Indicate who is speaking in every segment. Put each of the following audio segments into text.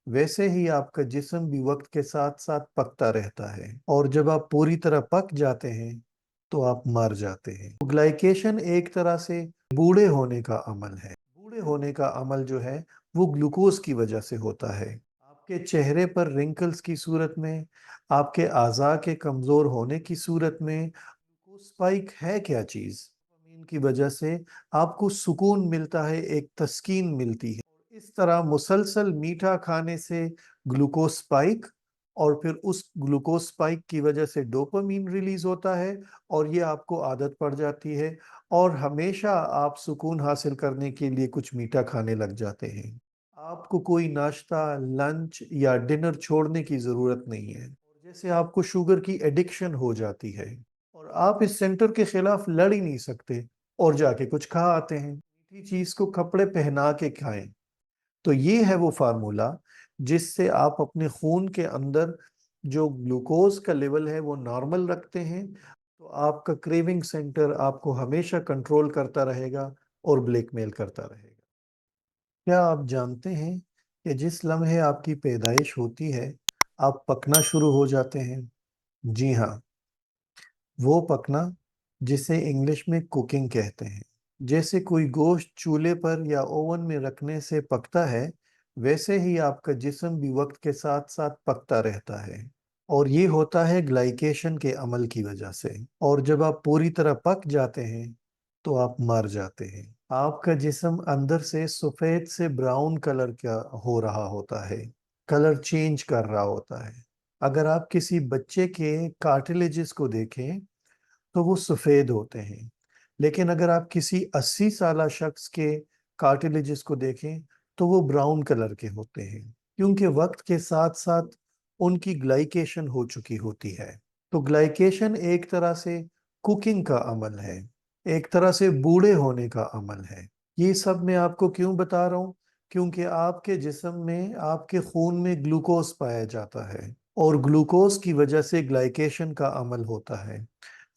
Speaker 1: वैसे ही आपका जिस्म भी वक्त के साथ साथ पकता रहता है, और जब आप पूरी तरह पक जाते हैं तो आप मर जाते हैं। ग्लाइकेशन एक तरह से बूढ़े होने का अमल है। बूढ़े होने का अमल जो है वो ग्लूकोज की वजह से होता है। आपके चेहरे पर रिंकल्स की सूरत में, आपके आज़ा के कमज़ोर होने की सूरत में, ग्लूकोज स्पाइक है क्या चीज़? डोपामिन की वजह से आपको सुकून मिलता है, एक तस्कीन मिलती है। इस तरह मुसलसल मीठा खाने से ग्लूकोज स्पाइक, और फिर उस ग्लूकोज स्पाइक की वजह से डोपामीन रिलीज होता है, और ये आपको आदत पड़ जाती है, और हमेशा आप सुकून हासिल करने के लिए कुछ मीठा खाने लग जाते हैं। आपको कोई नाश्ता, लंच या डिनर छोड़ने की ज़रूरत नहीं है। जैसे आपको शुगर की एडिक्शन हो जाती है, और आप इस सेंटर के खिलाफ लड़ ही नहीं सकते, और जाके कुछ खा आते हैं। मीठी चीज़ को कपड़े पहना के खाएं। तो ये है वो फार्मूला जिससे आप अपने खून के अंदर जो ग्लूकोज का लेवल है वो नॉर्मल रखते हैं। तो आपका क्रेविंग सेंटर आपको हमेशा कंट्रोल करता रहेगा और ब्लैकमेल करता रहेगा। क्या आप जानते हैं कि जिस लम्हे आपकी पैदाइश होती है आप पकना शुरू हो जाते हैं? जी हाँ, वो पकना जिसे इंग्लिश में कुकिंग कहते हैं। जैसे कोई गोश्त चूल्हे पर या ओवन में रखने से पकता है, वैसे ही आपका जिस्म भी वक्त के साथ साथ पकता रहता है, और ये होता है ग्लाइकेशन के अमल की वजह से। और जब आप पूरी तरह पक जाते हैं तो आप मर जाते हैं। आपका जिस्म अंदर से सफेद से ब्राउन कलर का हो रहा होता है, कलर चेंज कर रहा होता है। अगर आप किसी बच्चे के कार्टिलेजेस को देखें तो वो सफ़ेद होते हैं, लेकिन अगर आप किसी 80 साल शख्स के कार्टिलेजेस को देखें तो वो ब्राउन कलर के होते हैं, क्योंकि वक्त के साथ साथ उनकी ग्लाइकेशन हो चुकी होती है। तो ग्लाइकेशन एक तरह से कुकिंग का अमल है, एक तरह से बूढ़े होने का अमल है। ये सब मैं आपको क्यों बता रहा हूँ? क्योंकि आपके जिस्म में, आपके खून में ग्लूकोज पाया जाता है, और ग्लूकोज की वजह से ग्लाइकेशन का अमल होता है।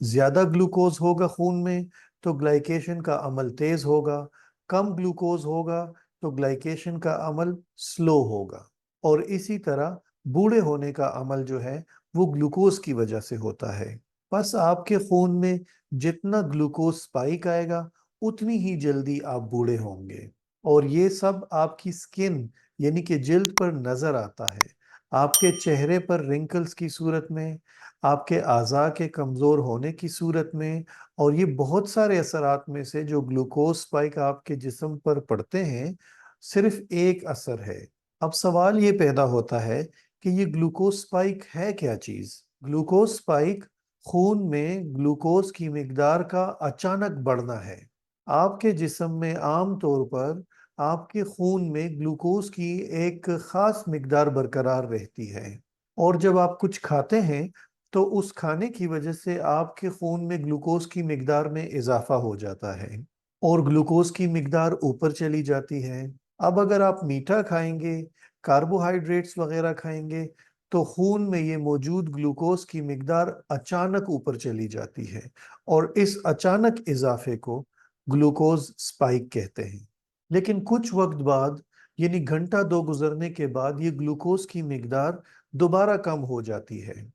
Speaker 1: ज्यादा ग्लूकोज होगा खून में तो ग्लाइकेशन का अमल तेज होगा, कम ग्लूकोज होगा तो ग्लाइकेशन का अमल स्लो होगा। और इसी तरह बूढ़े होने का अमल जो है वो ग्लूकोज की वजह से होता है। बस आपके खून में जितना ग्लूकोज स्पाइक आएगा उतनी ही जल्दी आप बूढ़े होंगे, और ये सब आपकी स्किन यानी कि जिल्द पर नजर आता है। आपके चेहरे पर रिंकल्स की सूरत में, आपके आज़ा के कमज़ोर होने की सूरत में, और ये बहुत सारे असरात में से जो ग्लूकोज स्पाइक आपके जिस्म पर पड़ते हैं, सिर्फ एक असर है। अब सवाल ये पैदा होता है कि ये ग्लूकोज स्पाइक है क्या चीज़? ग्लूकोज स्पाइक खून में ग्लूकोज की मिकदार का अचानक बढ़ना है। आपके जिस्म में आम तौर पर आपके खून में ग्लूकोज की एक खास मिकदार बरकरार रहती है, और जब आप कुछ खाते हैं तो उस खाने की वजह से आपके खून में ग्लूकोज की मिकदार में इजाफा हो जाता है, और ग्लूकोज की मिकदार ऊपर चली जाती है। अब अगर आप मीठा खाएंगे, कार्बोहाइड्रेट्स वगैरह खाएंगे, तो खून में ये मौजूद ग्लूकोज की मिकदार अचानक ऊपर चली जाती है, और इस अचानक इजाफे को ग्लूकोज स्पाइक कहते हैं। लेकिन कुछ वक्त बाद, यानी घंटा दो गुजरने के बाद, ये ग्लूकोज की मिकदार दोबारा कम हो जाती है,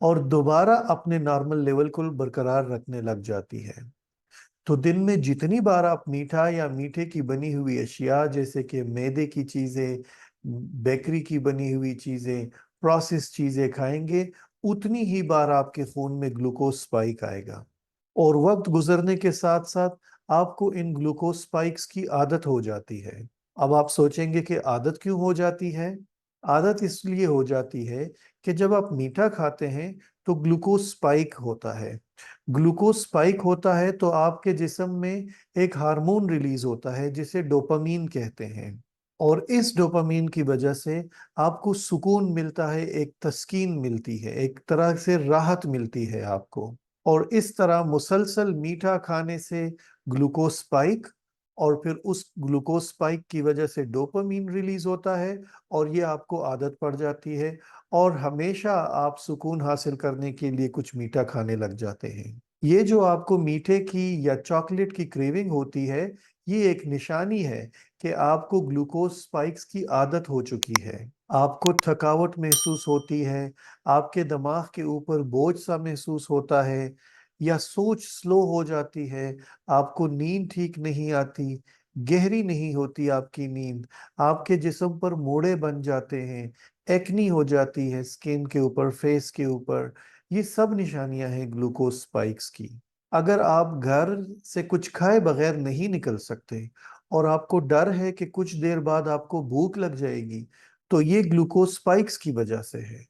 Speaker 1: और दोबारा अपने नॉर्मल लेवल को बरकरार रखने लग जाती है। तो दिन में जितनी बार आप मीठा या मीठे की बनी हुई अशिया, जैसे कि मैदे की चीजें, बेकरी की बनी हुई चीजें, प्रोसेस चीजें खाएंगे, उतनी ही बार आपके खून में ग्लूकोज स्पाइक आएगा। और वक्त गुजरने के साथ साथ आपको इन ग्लूकोज स्पाइक्स की आदत हो जाती है। अब आप सोचेंगे कि आदत क्यों हो जाती है? आदत इसलिए हो जाती है कि जब आप मीठा खाते हैं तो ग्लूकोज स्पाइक होता है। ग्लूकोज स्पाइक होता है तो आपके जिस्म में एक हार्मोन रिलीज होता है जिसे डोपामीन कहते हैं, और इस डोपामीन की वजह से आपको सुकून मिलता है, एक तस्कीन मिलती है, एक तरह से राहत मिलती है आपको। और इस तरह मुसलसल मीठा खाने से ग्लूकोज स्पाइक, और फिर उस ग्लूकोज स्पाइक की वजह से डोपामीन रिलीज होता है, और ये आपको आदत पड़ जाती है, और हमेशा आप सुकून हासिल करने के लिए कुछ मीठा खाने लग जाते हैं। ये जो आपको मीठे की या चॉकलेट की क्रेविंग होती है, ये एक निशानी है कि आपको ग्लूकोज स्पाइक्स की आदत हो चुकी है। आपको थकावट महसूस होती है, आपके दिमाग के ऊपर बोझ सा महसूस होता है, या सोच स्लो हो जाती है, आपको नींद ठीक नहीं आती, गहरी नहीं होती आपकी नींद, आपके जिस्म पर मोड़े बन जाते हैं, एक्नी हो जाती है स्किन के ऊपर, फेस के ऊपर। ये सब निशानियां हैं ग्लूकोज स्पाइक्स की। अगर आप घर से कुछ खाए बगैर नहीं निकल सकते और आपको डर है कि कुछ देर बाद आपको भूख लग जाएगी, तो ये ग्लूकोज स्पाइक्स की वजह से है।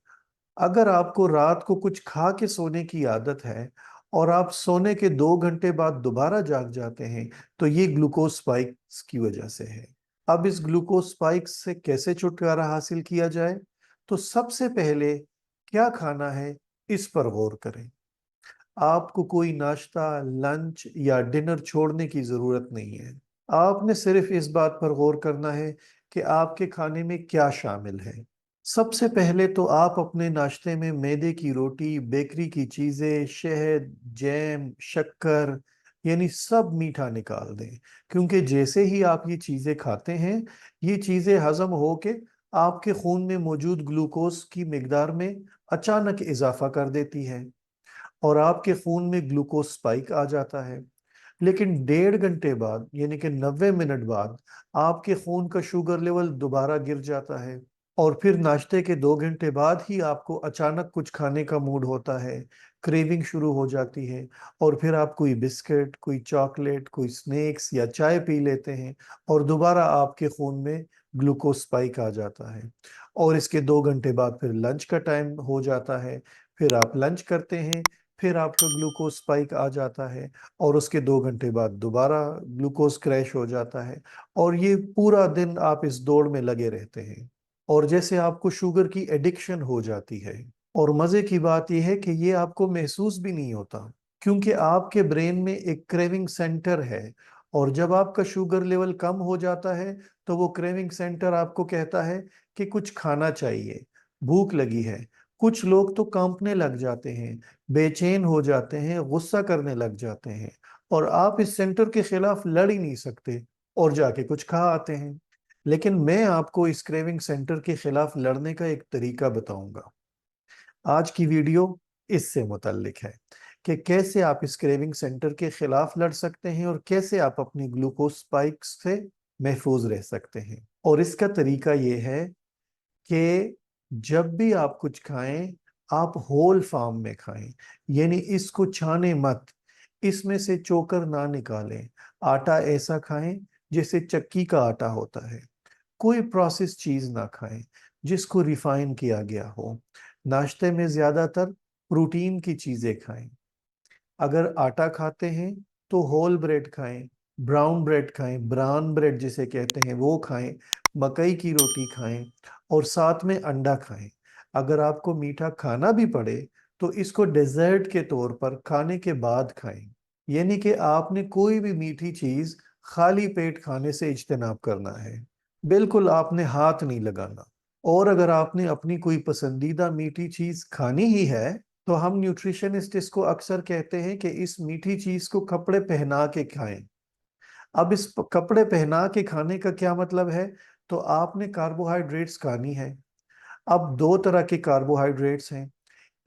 Speaker 1: अगर आपको रात को कुछ खा के सोने की आदत है और आप सोने के 2 घंटे बाद दोबारा जाग जाते हैं, तो ये ग्लूकोज स्पाइक्स की वजह से है। अब इस ग्लूकोज स्पाइक्स से कैसे छुटकारा हासिल किया जाए? तो सबसे पहले क्या खाना है, इस पर गौर करें। आपको कोई नाश्ता, लंच या डिनर छोड़ने की जरूरत नहीं है। आपने सिर्फ इस बात पर गौर करना है कि आपके खाने में क्या शामिल है। सबसे पहले तो आप अपने नाश्ते में मैदे की रोटी, बेकरी की चीजें, शहद, जैम, शक्कर, यानी सब मीठा निकाल दें। क्योंकि जैसे ही आप ये चीजें खाते हैं, ये चीजें हजम होके आपके खून में मौजूद ग्लूकोज की मिकदार में अचानक इजाफा कर देती है और आपके खून में ग्लूकोज स्पाइक आ जाता है। लेकिन 1.5 घंटे बाद, यानी कि 90 मिनट बाद, आपके खून का शुगर लेवल दोबारा गिर जाता है और फिर नाश्ते के 2 घंटे बाद ही आपको अचानक कुछ खाने का मूड होता है, क्रेविंग शुरू हो जाती है और फिर आप कोई बिस्किट, कोई चॉकलेट, कोई स्नैक्स या चाय पी लेते हैं और दोबारा आपके खून में ग्लूकोज स्पाइक आ जाता है। और इसके 2 घंटे बाद फिर लंच का टाइम हो जाता है, फिर आप लंच करते हैं, फिर आपका ग्लूकोज स्पाइक आ जाता है और उसके 2 घंटे बाद दोबारा ग्लूकोज क्रैश हो जाता है। और ये पूरा दिन आप इस दौड़ में लगे रहते हैं और जैसे आपको शुगर की एडिक्शन हो जाती है। और मजे की बात यह है कि ये आपको महसूस भी नहीं होता, क्योंकि आपके ब्रेन में एक क्रेविंग सेंटर है और जब आपका शुगर लेवल कम हो जाता है, तो वो क्रेविंग सेंटर आपको कहता है कि कुछ खाना चाहिए, भूख लगी है। कुछ लोग तो कांपने लग जाते हैं, बेचैन हो जाते हैं, गुस्सा करने लग जाते हैं और आप इस सेंटर के खिलाफ लड़ ही नहीं सकते और जाके कुछ खा आते हैं। लेकिन मैं आपको इस क्रेविंग सेंटर के खिलाफ लड़ने का एक तरीका बताऊंगा। आज की वीडियो इससे मुतल्लिक है कि कैसे आप इस क्रेविंग सेंटर के खिलाफ लड़ सकते हैं और कैसे आप अपनी ग्लूकोज स्पाइक्स से महफूज रह सकते हैं। और इसका तरीका ये है कि जब भी आप कुछ खाएं, आप होल फार्म में खाएं, यानी इसको छाने मत, इसमें से चोकर ना निकालें। आटा ऐसा खाएं जैसे चक्की का आटा होता है। कोई प्रोसेस चीज ना खाएं जिसको रिफाइन किया गया हो। नाश्ते में ज्यादातर प्रोटीन की चीजें खाएं। अगर आटा खाते हैं तो होल ब्रेड खाएं, ब्राउन ब्रेड खाएं, ब्राउन ब्रेड जिसे कहते हैं वो खाएं, मकई की रोटी खाएं और साथ में अंडा खाएं। अगर आपको मीठा खाना भी पड़े तो इसको डेजर्ट के तौर पर खाने के बाद खाएं। यानी कि आपने कोई भी मीठी चीज खाली पेट खाने से इज्तनाब करना है। बिल्कुल आपने हाथ नहीं लगाना। और अगर आपने अपनी कोई पसंदीदा मीठी चीज खानी ही है, तो हम न्यूट्रिशनिस्ट इसको अक्सर कहते हैं कि इस मीठी चीज को कपड़े पहना के खाएं। अब इस कपड़े पहना के खाने का क्या मतलब है? तो आपने कार्बोहाइड्रेट्स खानी है। अब दो तरह के कार्बोहाइड्रेट्स हैं।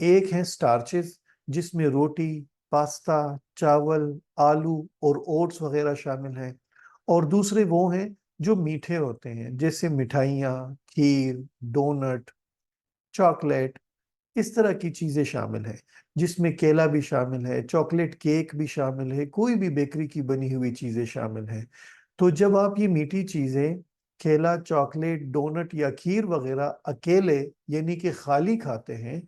Speaker 1: एक है स्टार्चेस, जिसमें रोटी, पास्ता, चावल, आलू और ओट्स वगैरह शामिल हैं। और दूसरे वो हैं जो मीठे होते हैं, जैसे मिठाइयाँ, खीर, डोनट, चॉकलेट, इस तरह की चीजें शामिल हैं, जिसमें केला भी शामिल है, चॉकलेट केक भी शामिल है, कोई भी बेकरी की बनी हुई चीजें शामिल हैं। तो जब आप ये मीठी चीजें, केला, चॉकलेट, डोनट या खीर वगैरह अकेले, यानी कि खाली खाते हैं,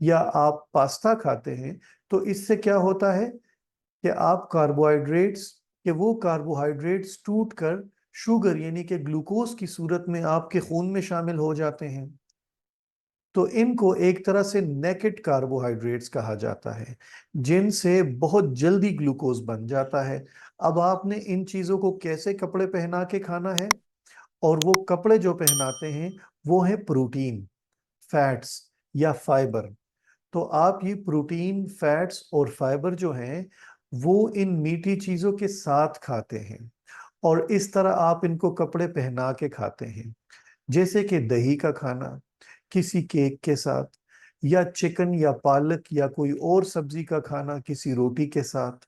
Speaker 1: या आप पास्ता खाते हैं, तो इससे क्या होता है कि आप कार्बोहाइड्रेट्स के वो कार्बोहाइड्रेट्स टूट कर शुगर यानी कि ग्लूकोज की सूरत में आपके खून में शामिल हो जाते हैं। तो इनको एक तरह से नेकेड कार्बोहाइड्रेट्स कहा जाता है, जिनसे बहुत जल्दी ग्लूकोज बन जाता है। अब आपने इन चीजों को कैसे कपड़े पहना के खाना है, और वो कपड़े जो पहनाते हैं वो है प्रोटीन, फैट्स या फाइबर। तो आप ये प्रोटीन, फैट्स और फाइबर जो हैं, वो इन मीठी चीजों के साथ खाते हैं। और इस तरह आप इनको कपड़े पहना के खाते हैं, जैसे कि दही का खाना किसी केक के साथ, या चिकन या पालक या कोई और सब्जी का खाना किसी रोटी के साथ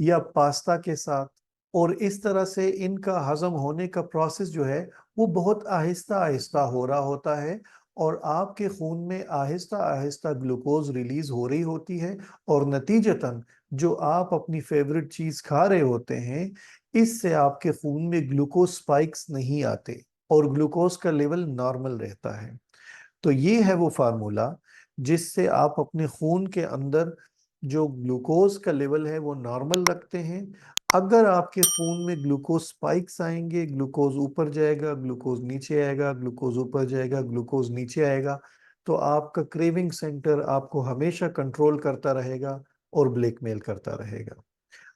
Speaker 1: या पास्ता के साथ। और इस तरह से इनका हजम होने का प्रोसेस जो है वो बहुत आहिस्ता आहिस्ता हो रहा होता है, और आपके खून में आहिस्ता आहिस्ता ग्लूकोज रिलीज हो रही होती है, और नतीजतन जो आप अपनी फेवरेट चीज खा रहे होते हैं, इससे आपके खून में ग्लूकोज स्पाइक्स नहीं आते और ग्लूकोज का लेवल नॉर्मल रहता है। तो ये है वो फार्मूला जिससे आप अपने खून के अंदर जो ग्लूकोज का लेवल है वो नॉर्मल रखते हैं। अगर आपके खून में ग्लूकोज स्पाइक्स आएंगे, ग्लूकोज ऊपर जाएगा, ग्लूकोज नीचे आएगा, ग्लूकोज ऊपर जाएगा, ग्लूकोज नीचे आएगा, तो आपका क्रेविंग सेंटर आपको हमेशा कंट्रोल करता रहेगा और ब्लैकमेल करता रहेगा।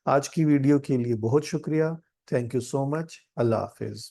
Speaker 1: आज की वीडियो के लिए बहुत शुक्रिया। Thank you so much. Allah Hafiz.